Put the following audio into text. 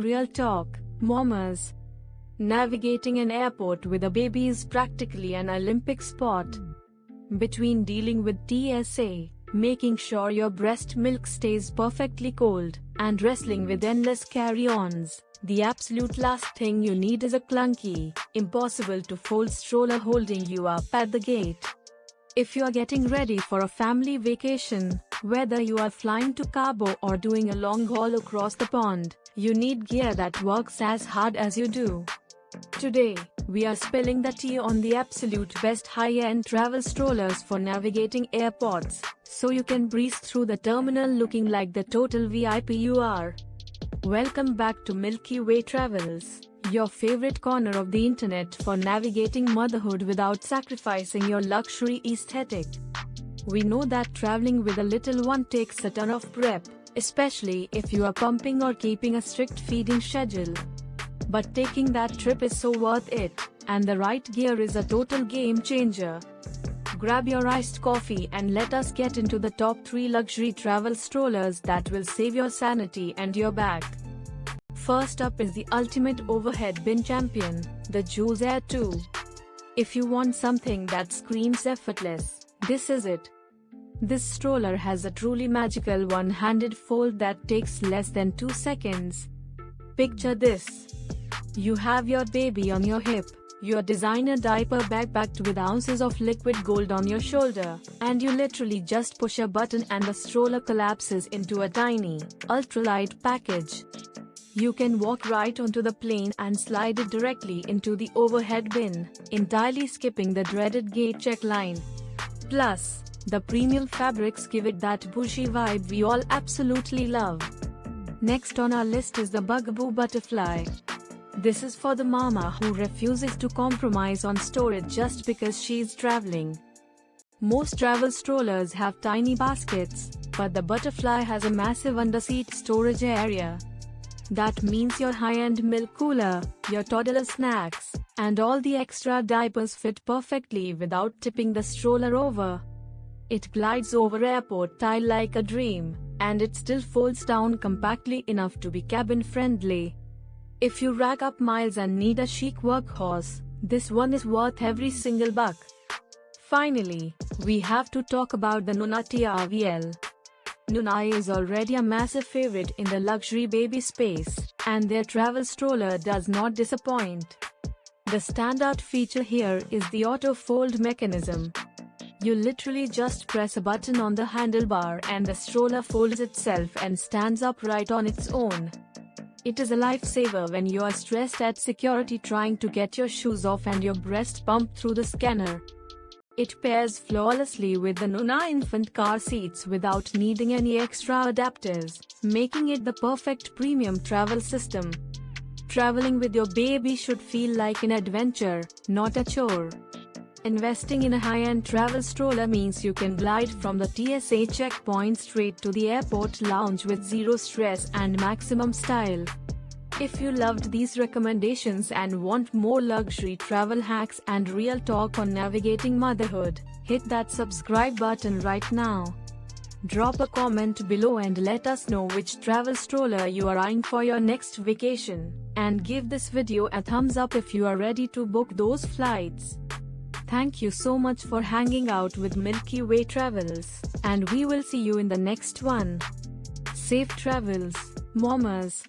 Real talk, mamas. Navigating an airport with a baby is practically an Olympic sport. Between dealing with TSA, making sure your breast milk stays perfectly cold, and wrestling with endless carry-ons, the absolute last thing you need is a clunky, impossible-to-fold stroller holding you up at the gate. If you are getting ready for a family vacation, whether you are flying to Cabo or doing a long haul across the pond, you need gear that works as hard as you do. Today, we are spilling the tea on the absolute best high-end travel strollers for navigating airports, so you can breeze through the terminal looking like the total VIP you are. Welcome back to Milky Way Travels, your favorite corner of the internet for navigating motherhood without sacrificing your luxury aesthetic. We know that traveling with a little one takes a ton of prep, especially if you are pumping or keeping a strict feeding schedule. But taking that trip is so worth it, and the right gear is a total game changer. Grab your iced coffee and let us get into the top 3 luxury travel strollers that will save your sanity and your bag. First up is the ultimate overhead bin champion, the Jules Air 2. If you want something that screams effortless, this is it. This stroller has a truly magical one-handed fold that takes less than 2 seconds. Picture this. You have your baby on your hip, your designer diaper bag packed with ounces of liquid gold on your shoulder, and you literally just push a button and the stroller collapses into a tiny, ultralight package. You can walk right onto the plane and slide it directly into the overhead bin, entirely skipping the dreaded gate check line. Plus, the premium fabrics give it that bougie vibe we all absolutely love. Next on our list is the Bugaboo Butterfly. This is for the mama who refuses to compromise on storage just because she's traveling. Most travel strollers have tiny baskets, but the Butterfly has a massive underseat storage area. That means your high-end milk cooler, your toddler snacks, and all the extra diapers fit perfectly without tipping the stroller over. It glides over airport tile like a dream, and it still folds down compactly enough to be cabin-friendly. If you rack up miles and need a chic workhorse, this one is worth every single buck. Finally, we have to talk about the Nuna TRVL. Nuna is already a massive favorite in the luxury baby space, and their travel stroller does not disappoint. The standout feature here is the auto-fold mechanism. You literally just press a button on the handlebar and the stroller folds itself and stands upright on its own. It is a lifesaver when you are stressed at security trying to get your shoes off and your breast pumped through the scanner. It pairs flawlessly with the Nuna infant car seats without needing any extra adapters, making it the perfect premium travel system. Traveling with your baby should feel like an adventure, not a chore. Investing in a high-end travel stroller means you can glide from the TSA checkpoint straight to the airport lounge with zero stress and maximum style. If you loved these recommendations and want more luxury travel hacks and real talk on navigating motherhood, hit that subscribe button right now. Drop a comment below and let us know which travel stroller you are eyeing for your next vacation, and give this video a thumbs up if you are ready to book those flights. Thank you so much for hanging out with Milky Way Travels, and we will see you in the next one. Safe travels, mamas.